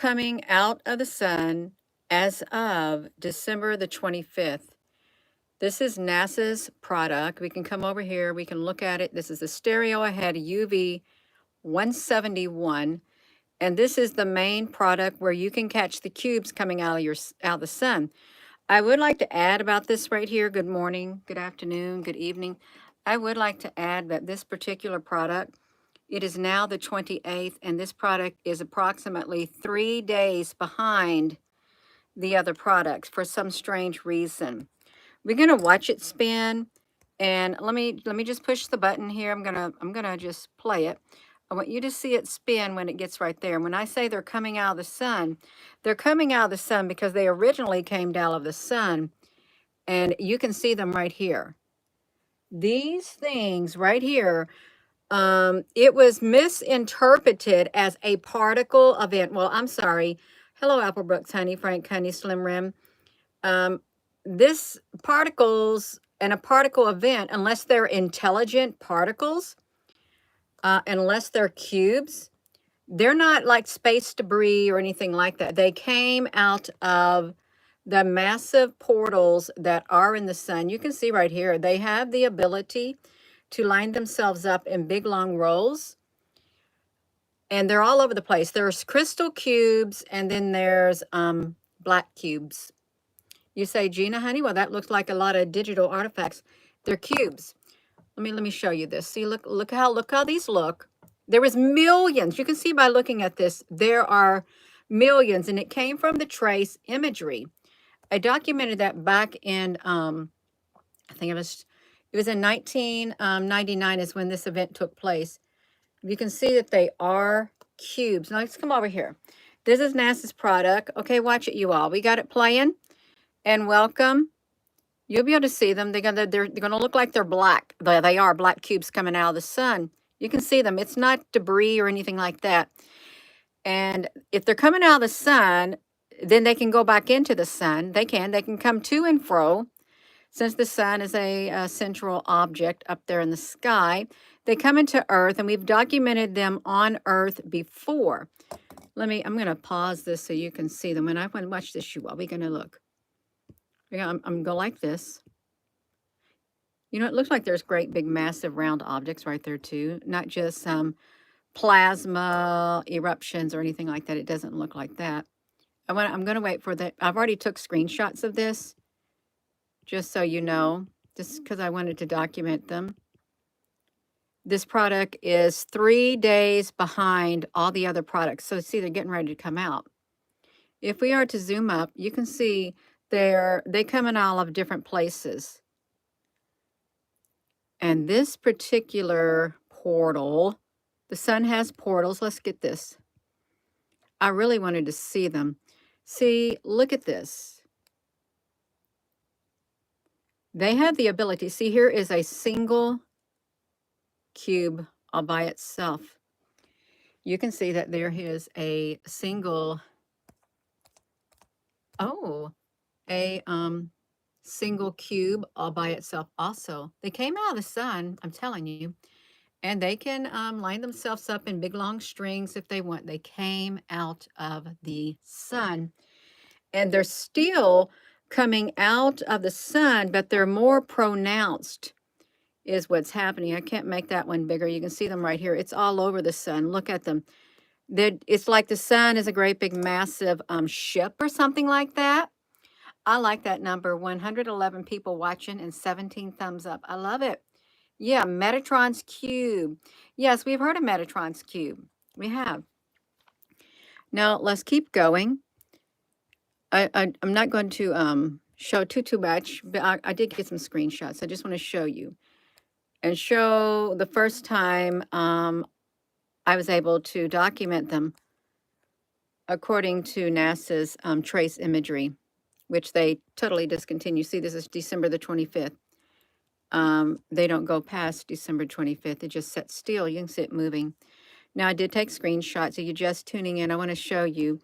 coming out of the sun as of December the 25th. This is NASA's product. We can come over here, we can look at it. This is the stereo ahead UV 171. And this is the main product where you can catch the cubes coming out of the sun. I would like to add about this right here. Good morning, good afternoon, good evening. I would like to add that this particular product, it is now the 28th, and this product is approximately 3 days behind the other products for some strange reason. We're gonna watch it spin, and let me just push the button here. I'm gonna just play it. I want you to see it spin when it gets right there. When I say they're coming out of the sun, they're coming out of the sun because they originally came down of the sun, and you can see them right here. These things right here, it was misinterpreted as a particle event. Well, I'm sorry. Hello, Applebrooks, Honey, Frank, Honey, Slim Rim. Um, this particles and a particle event, unless they're intelligent particles, unless they're cubes, they're not like space debris or anything like that. They came out of the massive portals that are in the sun. You can see right here, they have the ability to line themselves up in big long rows, and they're all over the place. There's crystal cubes, and then there's black cubes. You say, Gina, honey, well, that looks like a lot of digital artifacts. They're cubes. Let me show you this. See, look how these look. There was millions. You can see by looking at this, there are millions, and it came from the trace imagery. I documented that back in I think it was in 1999 is when this event took place. You can see that they are cubes. Now let's come over here. This is NASA's product. Okay, watch it, you all. We got it playing. And welcome. You'll be able to see them. They're gonna look like they're black. They are black cubes coming out of the sun. You can see them. It's not debris or anything like that. And if they're coming out of the sun, then they can go back into the sun. They can come to and fro. Since the sun is a central object up there in the sky, they come into Earth, and we've documented them on Earth before. I'm going to pause this so you can see them. When I want to watch this, you all, we're going to look. I'm going to go like this. You know, it looks like there's great big massive round objects right there too, not just plasma eruptions or anything like that. It doesn't look like that. I'm going to wait for that. I've already took screenshots of this, just so you know, just because I wanted to document them. This product is 3 days behind all the other products. So see, they're getting ready to come out. If we are to zoom up, you can see they come in all of different places. And this particular portal, the sun has portals. Let's get this. I really wanted to see them. See, look at this. They have the ability. See, here is a single cube all by itself. You can see that there is a single, single cube all by itself also. They came out of the sun, I'm telling you, and they can line themselves up in big long strings if they want. They came out of the sun, and they're still coming out of the sun, but they're more pronounced is what's happening. I can't make that one bigger. You can see them right here. It's all over the sun. Look at them. It's like the sun is a great big massive ship or something like that. I like that number. 111 people watching and 17 thumbs up. I love it. Yeah, Metatron's Cube. Yes, we've heard of Metatron's Cube. We have. Now, let's keep going. I'm not going to show too much, but I did get some screenshots. I just want to show you. And show the first time I was able to document them according to NASA's trace imagery, which they totally discontinue. See, this is December the 25th. They don't go past December 25th. It just sets still. You can see it moving. Now, I did take screenshots. So you're just tuning in. I want to show you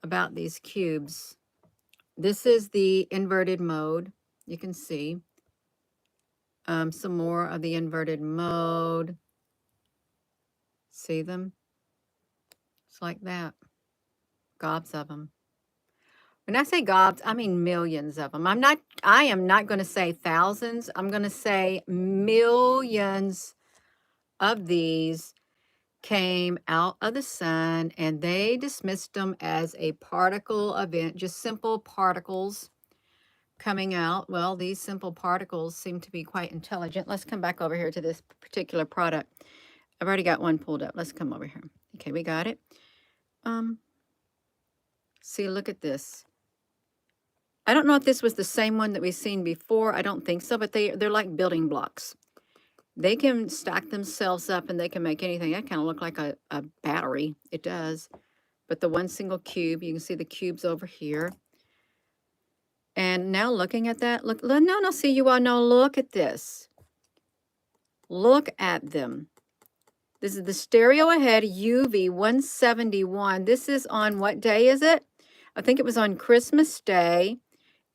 about these cubes. This is the inverted mode. You can see some more of the inverted mode. See them? It's like that. Gobs of them. When I say gobs, I mean millions of them. I am not going to say thousands. I'm going to say millions of these came out of the sun, and they dismissed them as a particle event, just simple particles coming out. Well, these simple particles seem to be quite intelligent. Let's come back over here to this particular product. I've already got one pulled up. Let's come over here. Okay, we got it. See, look at this. I don't know if this was the same one that we've seen before. I don't think so, but they're like building blocks. They can stack themselves up and they can make anything. That kind of look like a battery. It does. But the one single cube, you can see the cubes over here. And now looking at that, look, no, see, you all know, look at this. Look at them. This is the Stereo Ahead UV 171. This is on, what day is it? I think it was on Christmas Day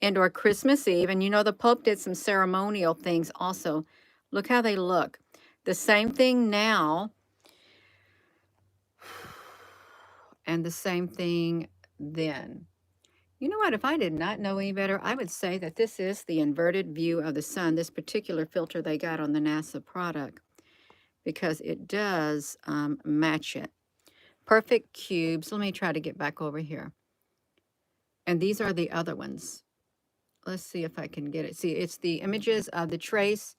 and or Christmas Eve. And you know, the Pope did some ceremonial things also. Look how they look. The same thing now. And the same thing then. You know what? If I did not know any better, I would say that this is the inverted view of the sun, this particular filter they got on the NASA product, because it does match it. Perfect cubes. Let me try to get back over here. And these are the other ones. Let's see if I can get it. See, it's the images of the trace,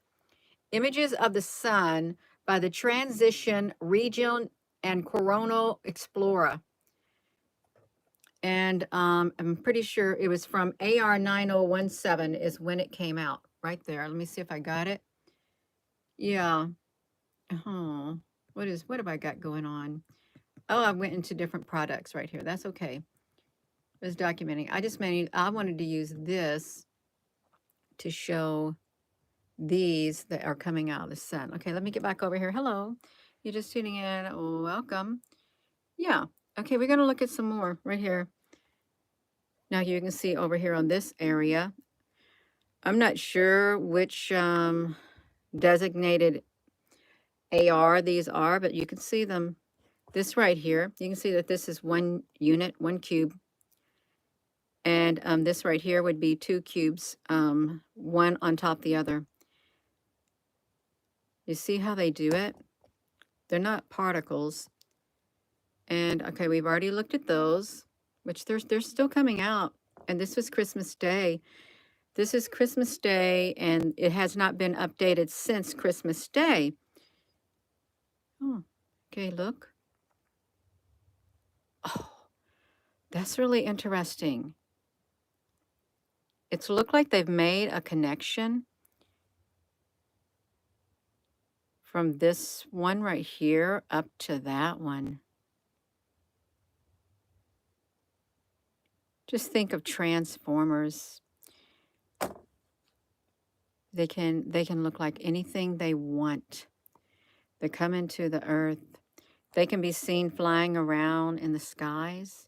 images of the sun by the Transition Region and Coronal Explorer. And I'm pretty sure it was from AR 9017 is when it came out. Right there. Let me see if I got it. Yeah. Oh, what have I got going on? Oh, I went into different products right here. That's okay. It was documenting. I wanted to use this to show these that are coming out of the sun. Okay, let me get back over here. Hello. You're just tuning in. Welcome. Yeah. Okay, we're going to look at some more right here. Now you can see over here on this area, I'm not sure which designated AR these are, but you can see them. This right here, you can see that this is one unit, one cube. And this right here would be two cubes, one on top of the other. You see how they do it? They're not particles. And okay, we've already looked at those, which they're still coming out. And this was Christmas Day. This is Christmas Day, and it has not been updated since Christmas Day. Oh, okay, look. Oh, that's really interesting. It's looked like they've made a connection from this one right here up to that one. Just think of transformers. They can look like anything they want. They come into the earth. They can be seen flying around in the skies.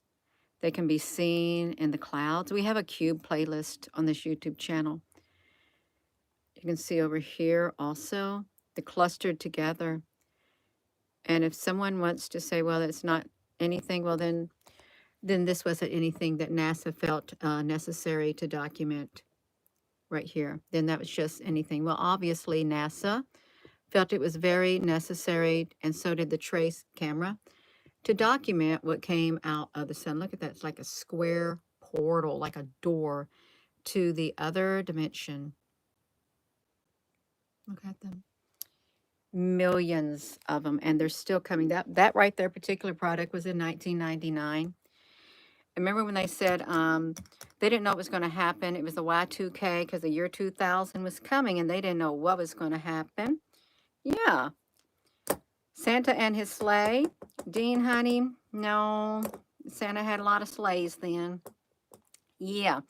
They can be seen in the clouds. We have a cube playlist on this YouTube channel. You can see over here also, the clustered together. And if someone wants to say, well, it's not anything, well, then this wasn't anything that NASA felt necessary to document right here. Then that was just anything. Well, obviously NASA felt it was very necessary, and so did the trace camera, to document what came out of the sun. Look at that. It's like a square portal, like a door to the other dimension. Look at them. Millions of them, and they're still coming. That right there, particular product was in 1999. I remember when they said they didn't know what was going to happen. It was the Y2K because the year 2000 was coming, and they didn't know what was going to happen. Yeah. Santa and his sleigh. Dean, honey, no. Santa had a lot of sleighs then. Yeah.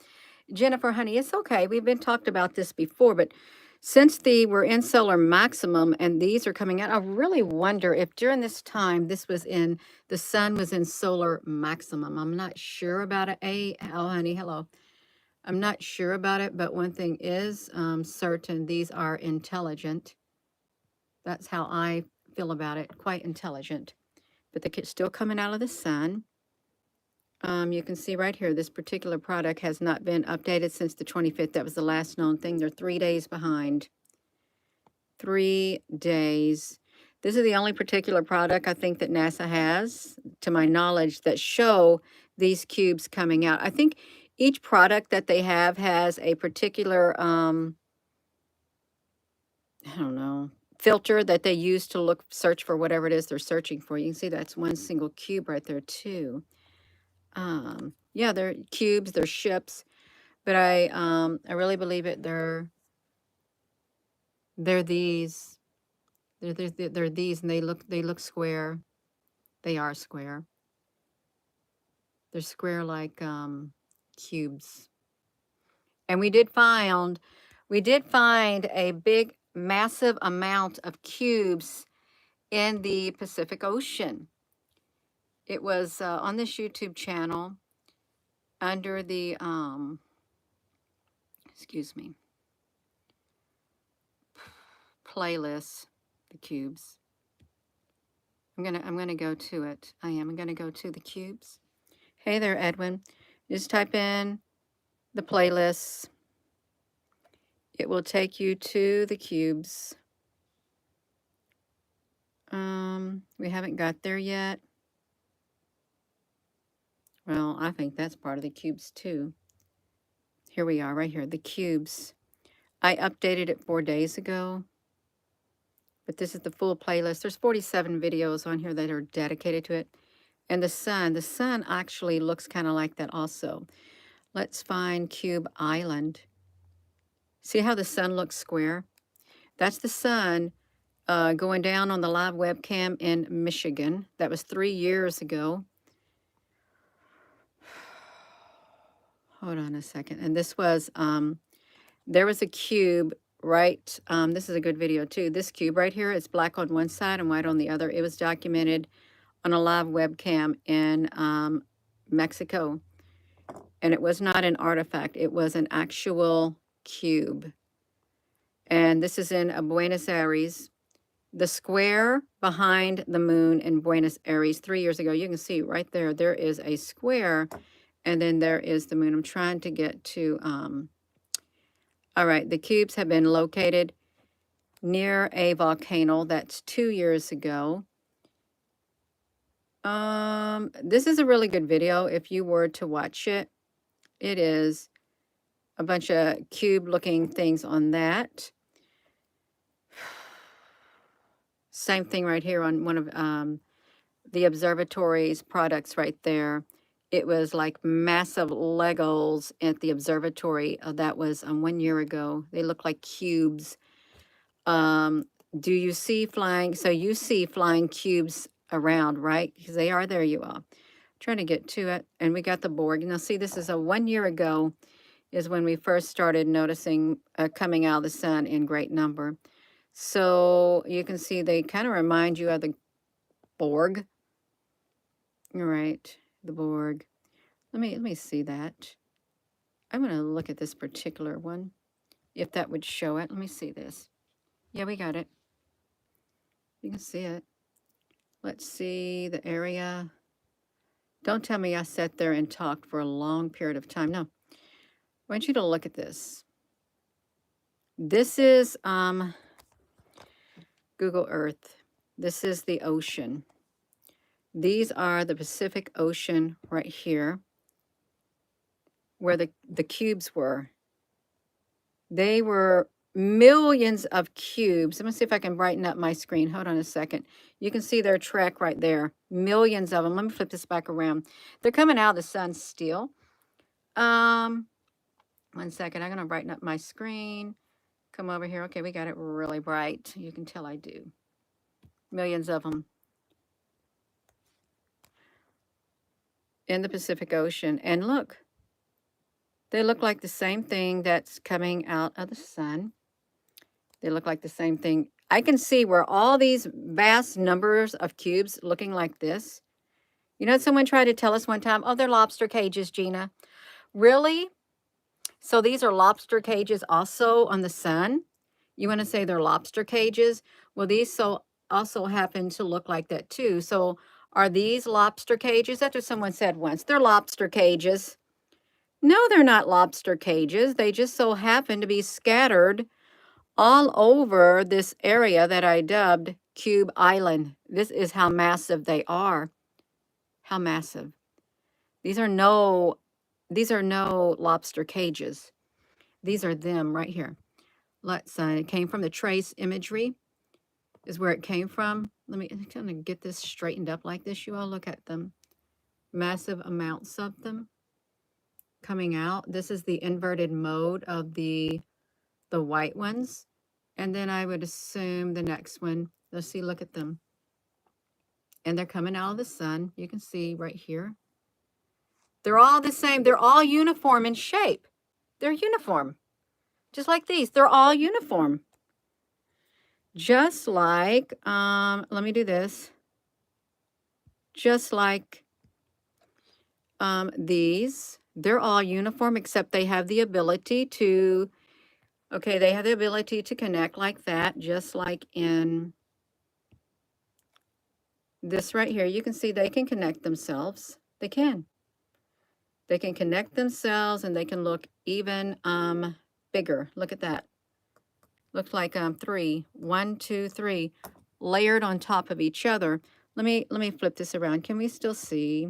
Jennifer, honey, it's okay. We've been talked about this before, but since we're in solar maximum and these are coming out, I really wonder if during this time the sun was in solar maximum. I'm not sure about it. Oh, honey, hello. I'm not sure about it, but one thing is certain. These are intelligent. That's how I feel about it. Quite intelligent. But they're still coming out of the sun. You can see right here, this particular product has not been updated since the 25th. That was the last known thing. They're 3 days behind. 3 days. This is the only particular product I think that NASA has, to my knowledge, that show these cubes coming out. I think each product that they have has a particular, I don't know, filter that they use to search for whatever it is they're searching for. You can see that's one single cube right there too. Yeah, they're cubes, they're ships, but I really believe it. They're these. They're these, and they look square. They are square. They're square like cubes. And we did find a big, massive amount of cubes in the Pacific Ocean. It was on this YouTube channel under the excuse me, playlist, the cubes. I'm gonna go to it. I'm gonna go to the cubes. Hey there, Edwin. Just type in the playlist. It will take you to the cubes. We haven't got there yet. Well, I think that's part of the cubes too. Here we are, right here, the cubes. I updated it 4 days ago, but this is the full playlist. There's 47 videos on here that are dedicated to it. And the sun actually looks kind of like that also. Let's find Cube Island. See how the sun looks square? That's the sun going down on the live webcam in Michigan. That was 3 years ago. Hold on a second. And this was, there was a cube, right? This is a good video too. This cube right here, it's black on one side and white on the other. It was documented on a live webcam in Mexico. And it was not an artifact. It was an actual cube. And this is in Buenos Aires. The square behind the moon in Buenos Aires 3 years ago. You can see right there, there is a square, and then there is the moon. I'm trying to get to, all right, the cubes have been located near a volcano. That's 2 years ago. This is a really good video if you were to watch it. It is a bunch of cube-looking things on that. Same thing right here on one of the observatory's products right there. It was like massive Legos at the observatory. That was 1 year ago. They look like cubes. Do you see flying? So you see flying cubes around, right? Because they are. There you are. Trying to get to it. And we got the Borg. Now see, this is 1 year ago is when we first started noticing coming out of the sun in great number. So you can see they kind of remind you of the Borg. All right, the Borg. Let me see that. I'm going to look at this particular one, if that would show it. Let me see this. Yeah, we got it. You can see it. Let's see the area. Don't tell me I sat there and talked for a long period of time. No. I want you to look at this. This is Google Earth. This is the ocean. These are the Pacific Ocean right here, where the cubes were. They were millions of cubes. Let me see if I can brighten up my screen. Hold on a second. You can see their track right there. Millions of them. Let me flip this back around. They're coming out of the sun still. 1 second. I'm going to brighten up my screen. Come over here. Okay, we got it really bright. You can tell I do. Millions of them in the Pacific Ocean. And look, they look like the same thing that's coming out of the sun. They look like the same thing. I can see where all these vast numbers of cubes looking like this. You know, someone tried to tell us one time, oh, they're lobster cages, Gina. Really? So these are lobster cages also on the sun? You want to say they're lobster cages? Well, these also happen to look like that too. So Are these lobster cages? That's what someone said once. They're lobster cages. No, they're not lobster cages. They just so happen to be scattered all over this area that I dubbed Cube Island. This is how massive they are. How massive. These are no lobster cages. These are them right here. Let's it came from the trace imagery is where it came from. Let me kind of get this straightened up like this. You all look at them. Massive amounts of them coming out. This is the inverted mode of the white ones. And then I would assume the next one, let's see, look at them. And they're coming out of the sun. You can see right here. They're all the same. They're all uniform in shape. They're uniform. Just like these. They're all uniform. Just like, let me do this. Just like these. They're all uniform except they have the ability to, okay, they have the ability to connect like that, just like in this right here. You can see they can connect themselves. They can. They can connect themselves and they can look even bigger. Look at that. Looks like 3, 1, 2, 3 layered on top of each other. Let me flip this around. Can we still see?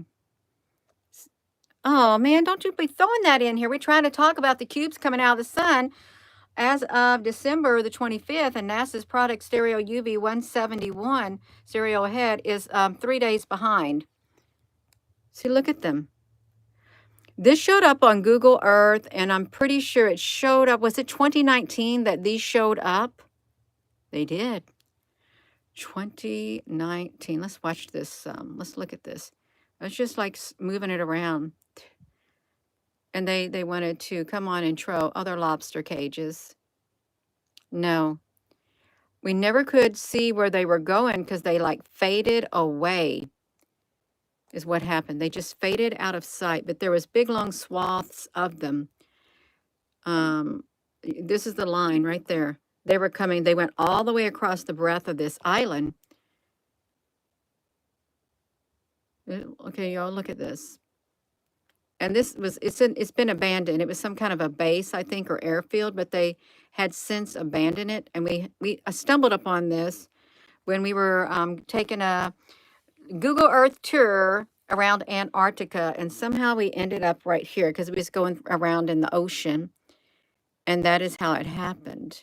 Oh man, don't you be throwing that in here. We're trying to talk about the cubes coming out of the sun. As of December the 25th, and NASA's product Stereo UV 171 stereo ahead is 3 days behind. See, look at them. This showed up on Google Earth, and I'm pretty sure it showed up. Was it 2019 that these showed up? They did. 2019. Let's watch this. Let's look at this. It's just like moving it around. And they wanted to come on and throw other lobster cages. No. We never could see where they were going because they like faded away is what happened. They just faded out of sight, but there was big long swaths of them. This is the line right there. They were coming. They went all the way across the breadth of this island. Okay, y'all, look at this. And this was, it's been abandoned. It was some kind of a base, I think, or airfield, but they had since abandoned it. And we stumbled upon this when we were taking a Google Earth tour around Antarctica. And somehow we ended up right here because we was going around in the ocean. And that is how it happened.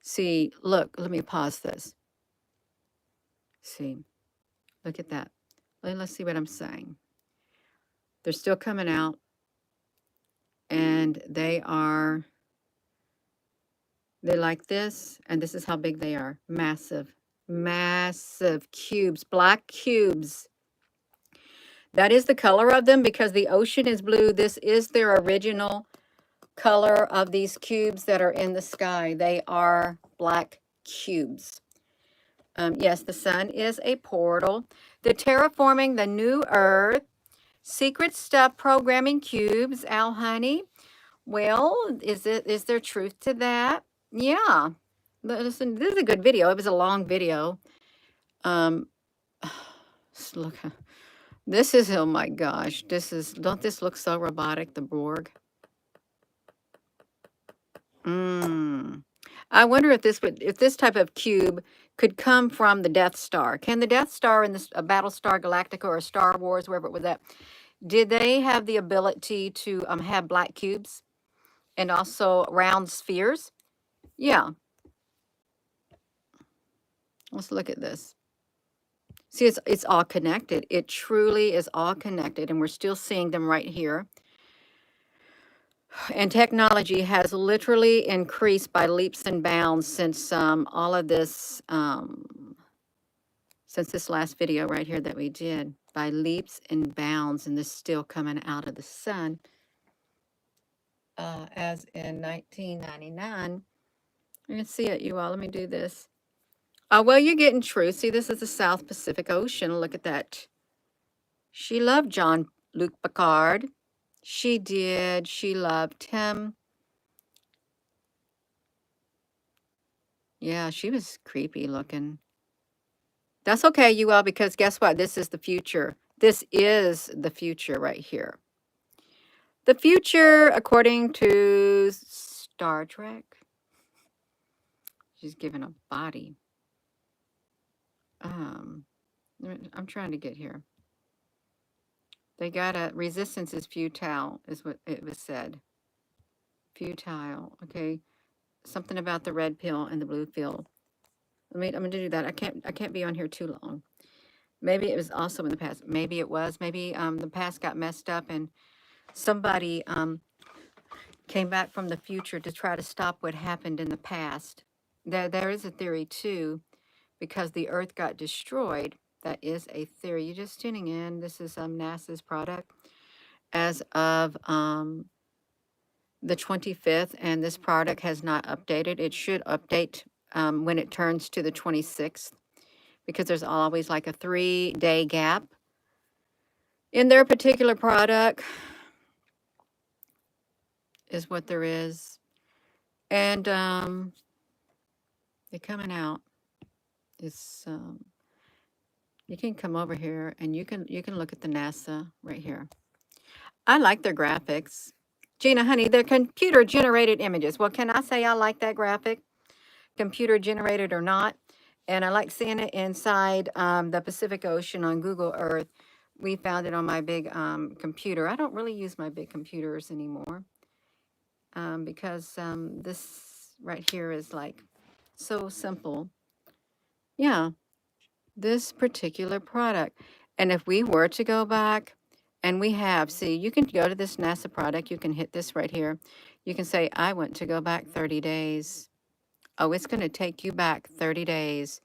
See, look, let me pause this. See, look at that. Let's see what I'm saying. They're still coming out, and they're like this, and this is how big they are. Massive, massive cubes, black cubes. That is the color of them because the ocean is blue. This is their original color of these cubes that are in the sky. They are black cubes. Yes, the sun is a portal. The terraforming the new Earth. Secret stuff programming cubes, Al Honey. Well, is there truth to that? Yeah. Listen, this is a good video. It was a long video. Look, this is, oh my gosh, don't this look so robotic, the Borg? I wonder if this type of cube could come from the Death Star. Can the Death Star in this Battlestar Galactica or Star Wars, wherever it was at, did they have the ability to have black cubes and also round spheres? Yeah. Let's look at this. See, it's all connected. It truly is all connected, and we're still seeing them right here. And technology has literally increased by leaps and bounds since all of this, since this last video right here that we did, by leaps and bounds, and this is still coming out of the sun. As in 1999. You can see it, you all. Let me do this. Oh, well, you're getting true. See, this is the South Pacific Ocean. Look at that. She loved Jean-Luc Picard. She did. She loved him. Yeah, she was creepy looking. That's okay, you all, because guess what? This is the future. This is the future right here. The future, according to Star Trek, she's given a body. I'm trying to get here. They got a resistance is futile, is what it was said. Futile. Okay. Something about the red pill and the blue pill. I'm gonna do that. I can't be on here too long. Maybe it was also in the past. Maybe it was. Maybe the past got messed up and somebody came back from the future to try to stop what happened in the past. There is a theory too, because the Earth got destroyed. That is a theory. You're just tuning in. This is NASA's product as of the 25th, and this product has not updated. It should update when it turns to the 26th, because there's always like a 3-day gap in their particular product, is what there is. And they're coming out. It's you can come over here and you can look at the NASA right here. I like their graphics. Gina, honey, they're computer generated images. Well, can I say I like that graphic? Computer generated or not? And I like seeing it inside the Pacific Ocean on Google Earth. We found it on my big computer. I don't really use my big computers anymore because this right here is like so simple. Yeah, this particular product. And if we were to go back, and we have, see, you can go to this NASA product. You can hit this right here. You can say, I want to go back 30 days. Oh, it's going to take you back 30 days.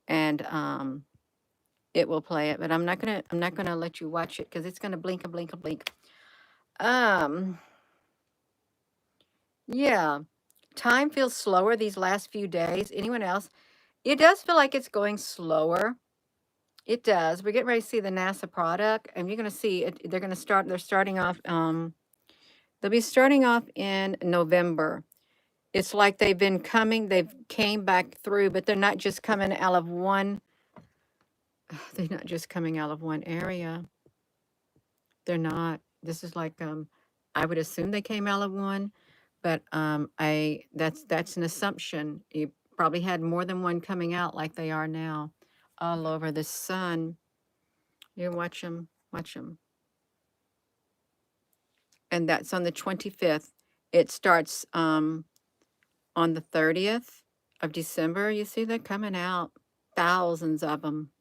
And it will play it, but I'm not gonna let you watch it because it's gonna blink and blink and blink. Yeah, time feels slower these last few days. Anyone else? It does feel like it's going slower. It does. We're getting ready to see the NASA product, and you're gonna see it. They're starting off. They'll be starting off in November. It's like they've came back through, but they're not just coming out of one. They're not just coming out of one area. They're not. This is like I would assume they came out of one, but that's an assumption. You probably had more than one coming out like they are now, all over the sun. You watch them, watch them, and that's on the 25th. It starts on the 30th of December. You see they're coming out, thousands of them.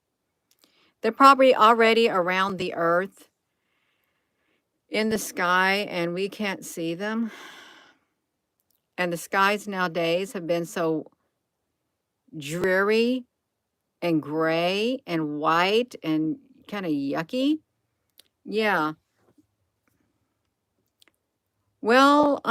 They're probably already around the Earth in the sky, and we can't see them. And the skies nowadays have been so dreary and gray and white and kind of yucky. Yeah. Well,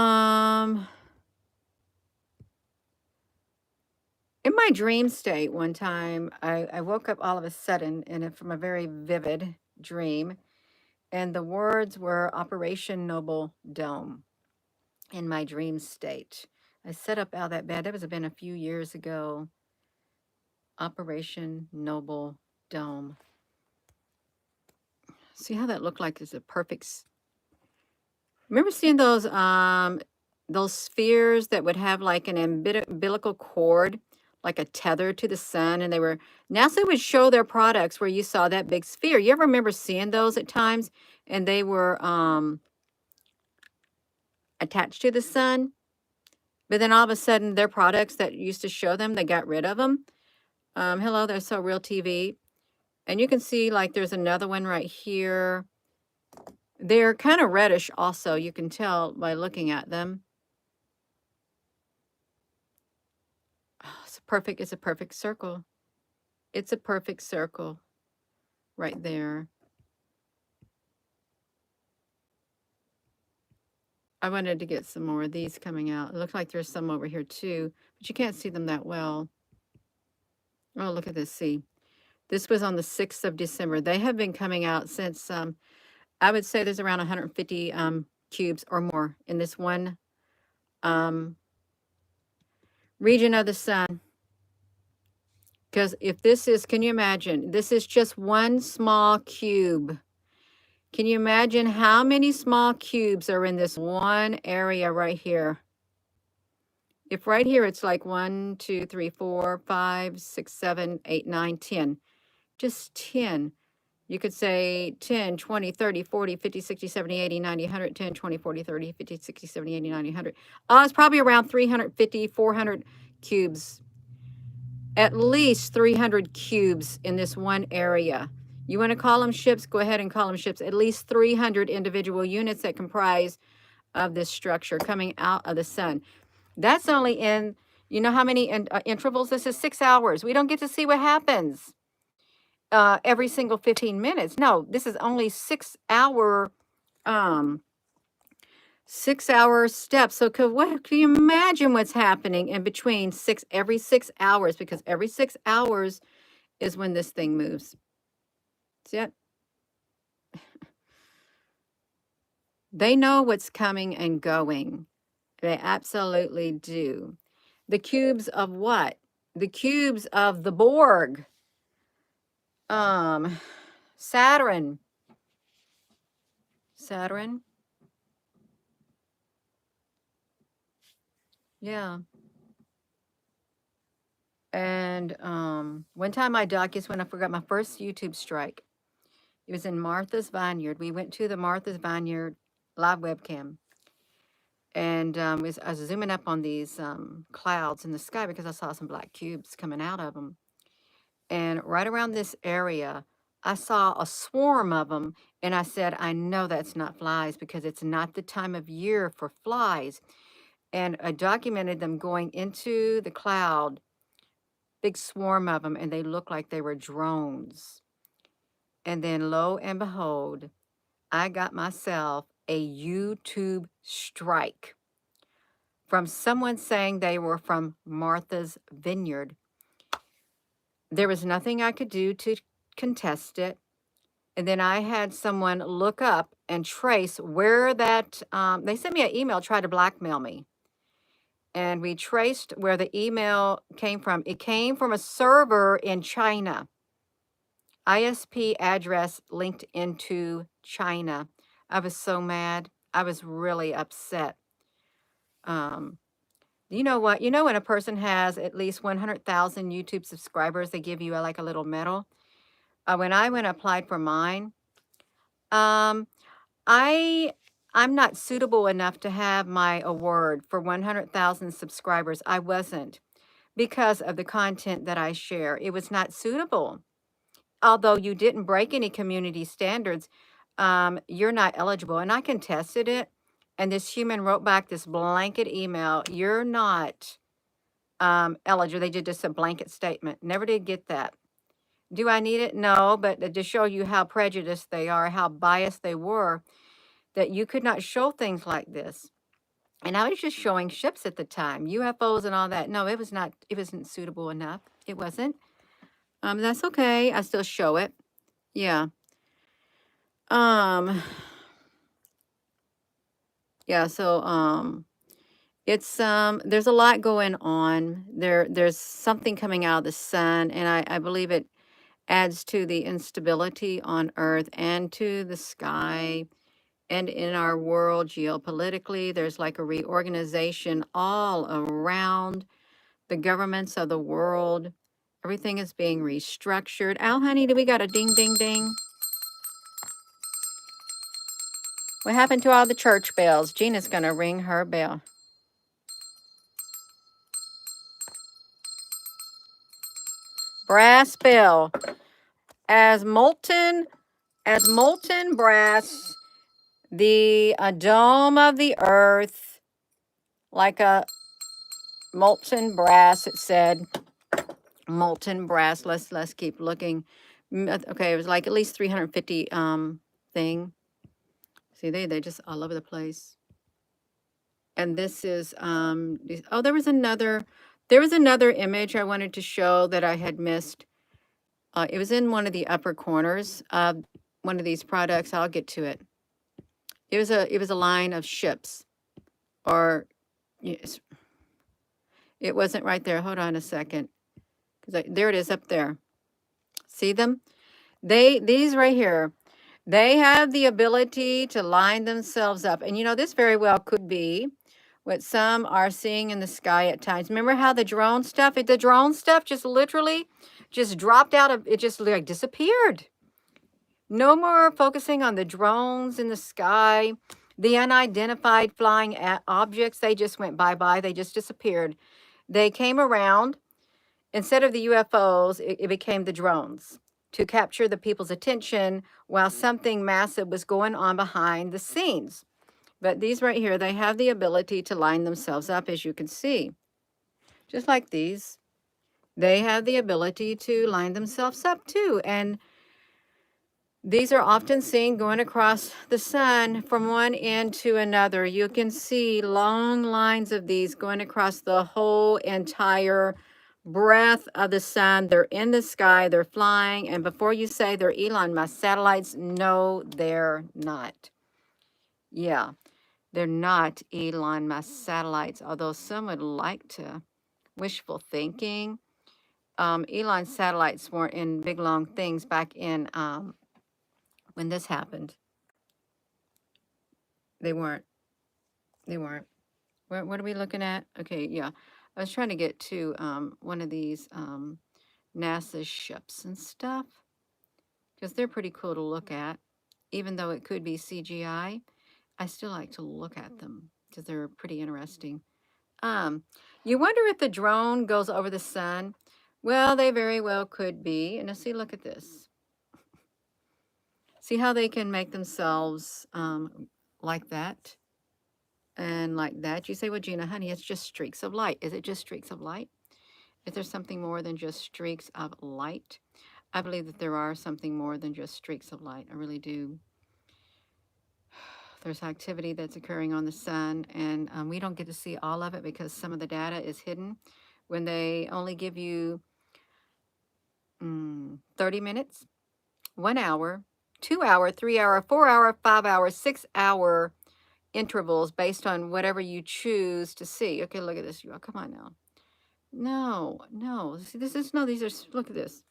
in my dream state one time, I woke up all of a sudden from a very vivid dream, and the words were Operation Noble Dome in my dream state. I sat up out of that bed. That was been a few years ago. Operation Noble Dome. See how that looked like? It's a perfect. Remember seeing those spheres that would have like an umbilical cord, like a tether to the sun, and NASA would show their products where you saw that big sphere. You ever remember seeing those at times, and they were attached to the sun, but then all of a sudden their products that used to show them, they got rid of them. Hello, there's So Real TV, and you can see like there's another one right here. They're kind of reddish also. You can tell by looking at them. Oh, it's a perfect circle. It's a perfect circle right there. I wanted to get some more of these coming out. It looks like there's some over here too, but you can't see them that well. Oh, look at this. See, this was on the 6th of December. They have been coming out since, I would say there's around 150 cubes or more in this one region of the sun. Because if this is, can you imagine? This is just one small cube. Can you imagine how many small cubes are in this one area right here? If right here it's like 1, 2, 3, 4, 5, 6, 7, 8, 9, 10. Just 10. You could say 10, 20, 30, 40, 50, 60, 70, 80, 90, 100, 10, 20, 40, 30, 50, 60, 70, 80, 90, 100. It's probably around 350, 400 cubes. At least 300 cubes in this one area. You want to call them ships? Go ahead and call them ships. At least 300 individual units that comprise of this structure coming out of the sun. That's only in, you know how many intervals? This is 6 hours. We don't get to see what happens every single 15 minutes. No, this is only 6 hour 6 hour steps. So can you imagine what's happening in between every 6 hours? Because every 6 hours is when this thing moves. See it? They know what's coming and going. They absolutely do. The cubes of what? The cubes of the Borg. Saturn. Yeah. And one time I is when I forgot my first YouTube strike. It was in Martha's Vineyard. We went to the Martha's Vineyard live webcam. And I was zooming up on these clouds in the sky because I saw some black cubes coming out of them. And right around this area, I saw a swarm of them. And I said, I know that's not flies because it's not the time of year for flies. And I documented them going into the cloud, big swarm of them, and they looked like they were drones. And then lo and behold, I got myself a YouTube strike from someone saying they were from Martha's Vineyard. There was nothing I could do to contest it. And then I had someone look up and trace where that, they sent me an email, tried to blackmail me. And we traced where the email came from. It came from a server in China. ISP address linked into China. I was so mad. I was really upset. You know what? You know when a person has at least 100,000 YouTube subscribers, they give you like a little medal. When I went and applied for mine, I'm not suitable enough to have my award for 100,000 subscribers. I wasn't because of the content that I share. It was not suitable. Although you didn't break any community standards, you're not eligible. And I contested it. And this human wrote back this blanket email. You're not eligible. They did just a blanket statement. Never did get that. Do I need it? No, but to show you how prejudiced they are, how biased they were, that you could not show things like this. And I was just showing ships at the time, UFOs and all that. No, it wasn't suitable enough. It wasn't. That's okay. I still show it. Yeah. Yeah, so it's there's a lot going on. There's something coming out of the sun, and I believe it adds to the instability on Earth and to the sky and in our world geopolitically. There's like a reorganization all around the governments of the world. Everything is being restructured. Al, honey, do we got a ding, ding, ding? What happened to all the church bells? Gina's going to ring her bell. Brass bell. As molten brass, the dome of the earth, like a molten brass, it said. Molten brass. Let's keep looking. Okay, it was like at least 350 thing. See, they just all over the place. And this is oh, there was another image I wanted to show that I had missed. It was in one of the upper corners of one of these products. I'll get to it. It was a line of ships, or yes, it wasn't right there. Hold on a second, There it is up there. See them? These right here, they have the ability to line themselves up. And you know, this very well could be what some are seeing in the sky at times. Remember how the drone stuff, just literally just dropped out of, it just like disappeared. No more focusing on the drones in the sky, the unidentified flying objects. They just went bye-bye. They just disappeared. They came around. Instead of the UFOs, it became the drones to capture the people's attention while something massive was going on behind the scenes. But these right here, they have the ability to line themselves up, as you can see. Just like these, they have the ability to line themselves up too. And these are often seen going across the sun from one end to another. You can see long lines of these going across the whole entire breadth of the sun. They're in the sky, they're flying. And before you say they're Elon Musk satellites, no, they're not. Yeah, they're not Elon Musk satellites, although some would like to. Wishful thinking. Elon satellites weren't in big long things back in when this happened. They weren't. They weren't. What are we looking at? Okay, yeah. I was trying to get to one of these NASA ships and stuff because they're pretty cool to look at. Even though it could be CGI, I still like to look at them because they're pretty interesting. You wonder if the drone goes over the sun. Well, they very well could be. And let's see, look at this. See how they can make themselves like that and like that. You say, well, Gina, honey, it's just streaks of light. Is it just streaks of light? Is there something more than just streaks of light? I believe that there are something more than just streaks of light. I really do. There's activity that's occurring on the sun, and we don't get to see all of it because some of the data is hidden. When they only give you 30 minutes, 1 hour, 2 hour, 3 hour, 4 hour, 5 hour, 6 hour intervals based on whatever you choose to see. Okay, look at this. You all, come on now. No. See, this is no. These are. Look at this.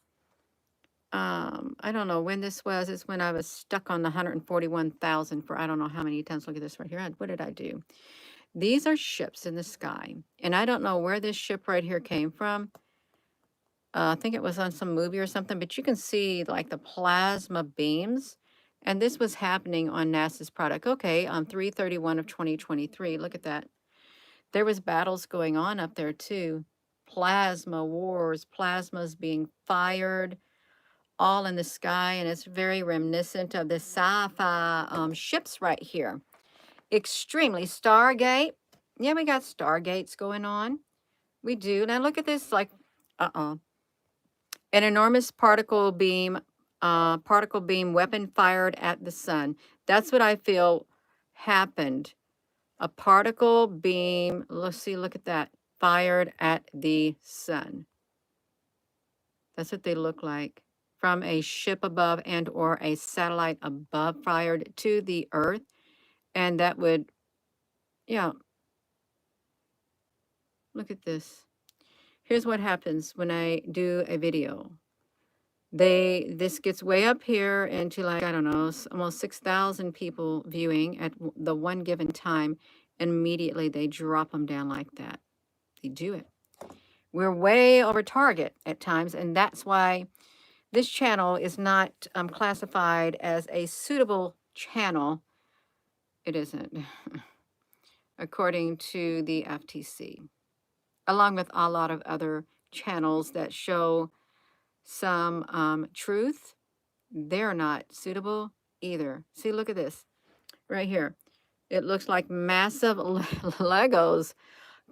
I don't know when this was. It's when I was stuck on the 141,000 for I don't know how many times. Look at this right here. What did I do? These are ships in the sky, and I don't know where this ship right here came from. I think it was on some movie or something, but you can see like the plasma beams. And this was happening on NASA's product. Okay, on 3/31 of 2023. Look at that. There was battles going on up there too. Plasma wars, plasmas being fired, all in the sky. And it's very reminiscent of the sci-fi ships right here. Extremely. Stargate. Yeah, we got Stargates going on. We do. Now look at this, like, an enormous particle beam weapon fired at the sun. That's what I feel happened. A particle beam, let's see, look at that, fired at the sun. That's what they look like. From a ship above and or a satellite above fired to the earth. And that would, yeah. Look at this. Here's what happens when I do a video. This gets way up here into, like, I don't know, almost 6,000 people viewing at the one given time, and immediately they drop them down like that. They do it. We're way over target at times, and that's why this channel is not classified as a suitable channel. It isn't, according to the FTC, along with a lot of other channels that show some truth. They're not suitable either. See, look at this right here. It looks like massive Legos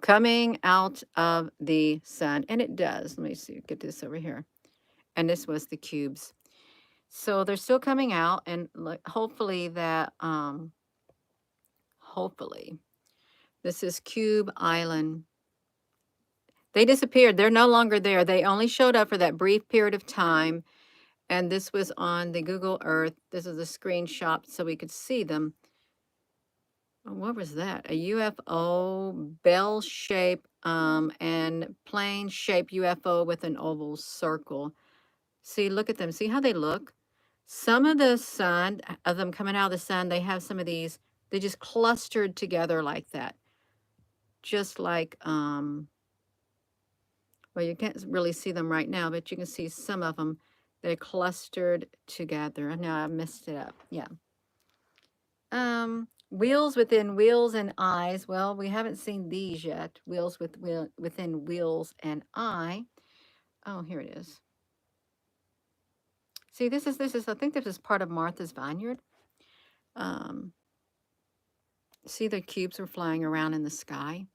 coming out of the sun. And it does. Let me see, get this over here. And this was the cubes. So they're still coming out, and hopefully that, hopefully, this is Cube Island. They disappeared. They're no longer there. They only showed up for that brief period of time. And this was on the Google Earth. This is a screenshot so we could see them. what was that? A UFO bell shape and plane shaped UFO with an oval circle. See, look at them. See how they look? Some of the sun, of them coming out of the sun, they have some of these, they just clustered together like that. Just like, well, you can't really see them right now, but you can see some of them. They're clustered together. Now I messed it up. Yeah. Wheels within wheels and eyes. Well, we haven't seen these yet. Wheels within wheels and eye. Oh, here it is. See, this is, I think this is part of Martha's Vineyard. See, the cubes were flying around in the sky.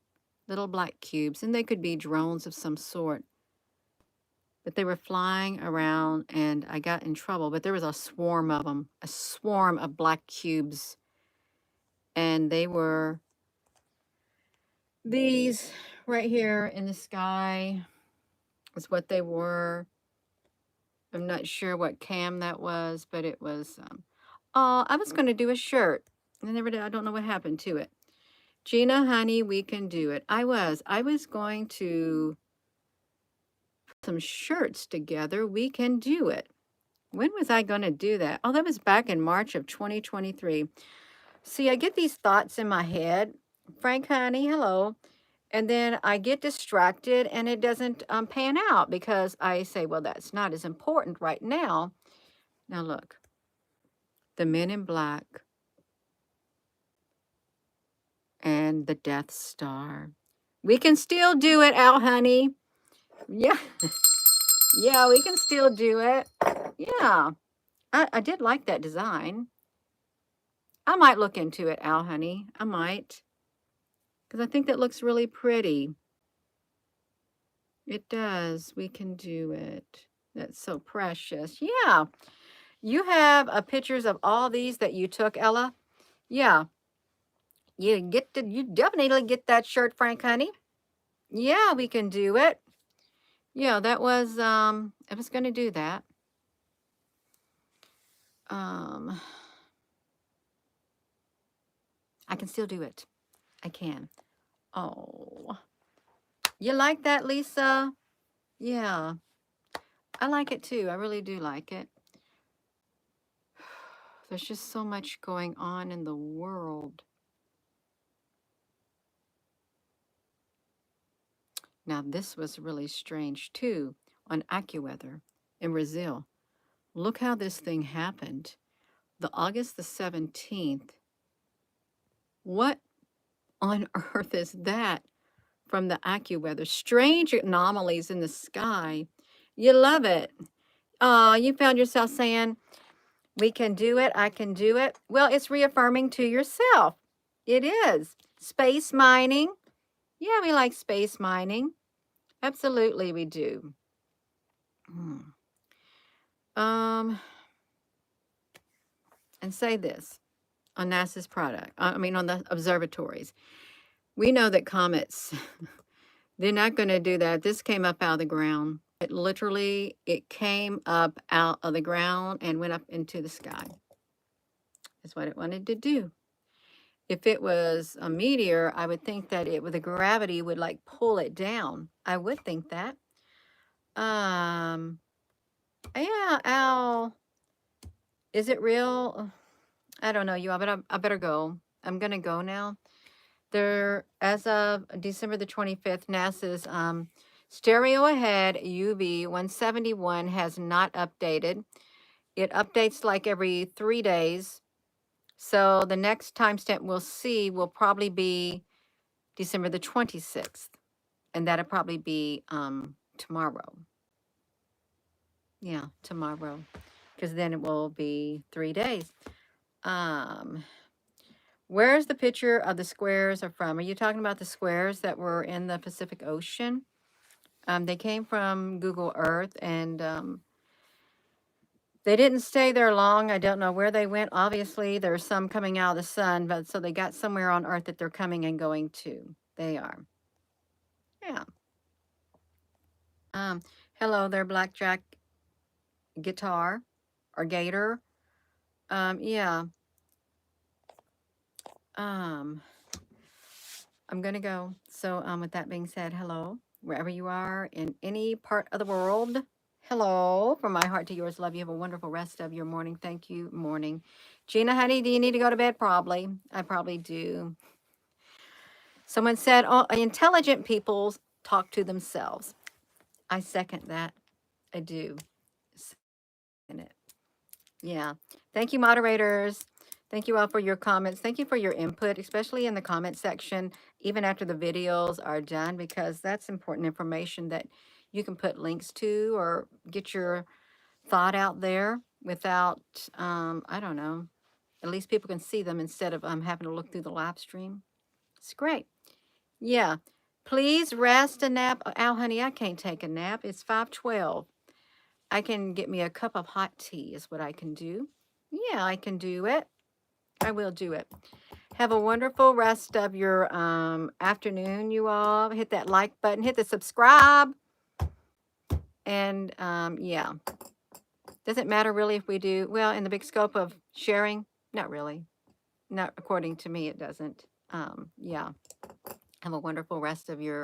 Little black cubes, and they could be drones of some sort. But they were flying around, and I got in trouble. But there was a swarm of them, a swarm of black cubes. And they were these right here in the sky is what they were. I'm not sure what cam that was, but it was, oh, I was going to do a shirt. I never did. I don't know what happened to it. Gina, honey, we can do it. I was going to put some shirts together. We can do it. When was I going to do that? Oh, that was back in March of 2023. See, I get these thoughts in my head. Frank, honey, hello. And then I get distracted and it doesn't pan out because I say, well, that's not as important right now. Now look, the Men in Black and the Death Star. We can still do it, Al, honey. Yeah. Yeah, we can still do it. Yeah. I did like that design. I might look into it, Al, honey. I might. Because I think that looks really pretty. It does. We can do it. That's so precious. Yeah. You have pictures of all these that you took, Ella? Yeah. You definitely get that shirt, Frank, honey. Yeah, we can do it. Yeah, that was, I was going to do that. I can still do it. I can. Oh, you like that, Lisa? Yeah, I like it too. I really do like it. There's just so much going on in the world. Now, this was really strange too on AccuWeather in Brazil. Look how this thing happened. The August the 17th. What on earth is that from the AccuWeather? Strange anomalies in the sky. You love it. You found yourself saying, we can do it, I can do it. Well, it's reaffirming to yourself. It is. Space mining. Yeah, we like space mining. Absolutely, we do. And say this on NASA's product, on the observatories. We know that comets, they're not going to do that. This came up out of the ground. It came up out of the ground and went up into the sky. That's what it wanted to do. If it was a meteor, I would think that the gravity would like pull it down. I would think that. Yeah, Al, is it real? I don't know, you all, but I better go. I'm going to go now. There, as of December the 25th, NASA's Stereo Ahead UV 171 has not updated. It updates like every 3 days. So the next timestamp we'll see will probably be December the 26th. And that'll probably be tomorrow. Yeah, tomorrow. Because then it will be 3 days. Where's the picture of the squares are from? Are you talking about the squares that were in the Pacific Ocean? They came from Google Earth, and they didn't stay there long. I don't know where they went. Obviously, there's some coming out of the sun, but so they got somewhere on Earth that they're coming and going to. They are. Yeah. Hello there, Blackjack Guitar or Gator. Yeah. I'm going to go. So, with that being said, hello, wherever you are in any part of the world. Hello, from my heart to yours. Love you. Have a wonderful rest of your morning. Thank you. Morning. Gina, honey, do you need to go to bed? Probably. I probably do. Someone said, oh, intelligent people talk to themselves. I second that. I do. Second it. Yeah. Thank you, moderators. Thank you all for your comments. Thank you for your input, especially in the comment section, even after the videos are done, because that's important information that you can put links to or get your thought out there without, I don't know, at least people can see them instead of having to look through the live stream. It's great. Yeah. Please rest a nap. Al, honey, I can't take a nap. It's 5:12. I can get me a cup of hot tea is what I can do. Yeah, I can do it. I will do it. Have a wonderful rest of your afternoon, you all. Hit that like button, hit the subscribe. And yeah, doesn't matter really if we do, well, in the big scope of sharing, not really. Not according to me, it doesn't. Yeah. Have a wonderful rest of your